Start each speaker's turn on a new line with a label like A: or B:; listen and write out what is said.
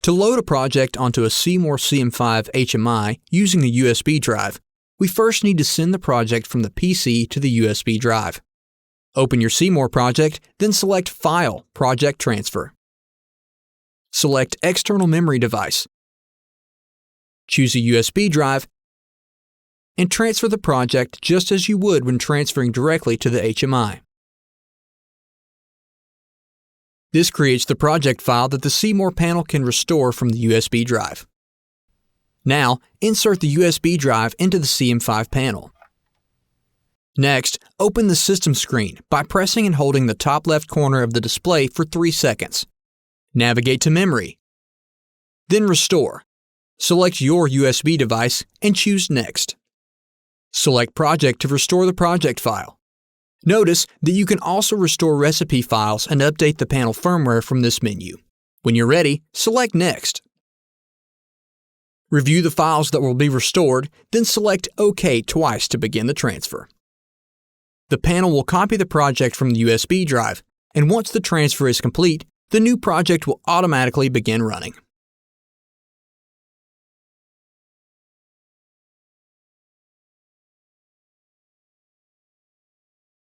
A: To load a project onto a C-more CM5 HMI using a USB drive, we first need to send the project from the PC to the USB drive. Open your C-more project, then select File, Project Transfer. Select External Memory Device. Choose a USB drive and transfer the project just as you would when transferring directly to the HMI. This creates the project file that the C-more panel can restore from the USB drive. Now, insert the USB drive into the CM5 panel. Next, open the system screen by pressing and holding the top left corner of the display for 3 seconds. Navigate to Memory. Then Restore. Select your USB device and choose Next. Select Project to restore the project file. Notice that you can also restore recipe files and update the panel firmware from this menu. When you're ready, select Next. Review the files that will be restored, then select OK twice to begin the transfer. The panel will copy the project from the USB drive, and once the transfer is complete, the new project will automatically begin running.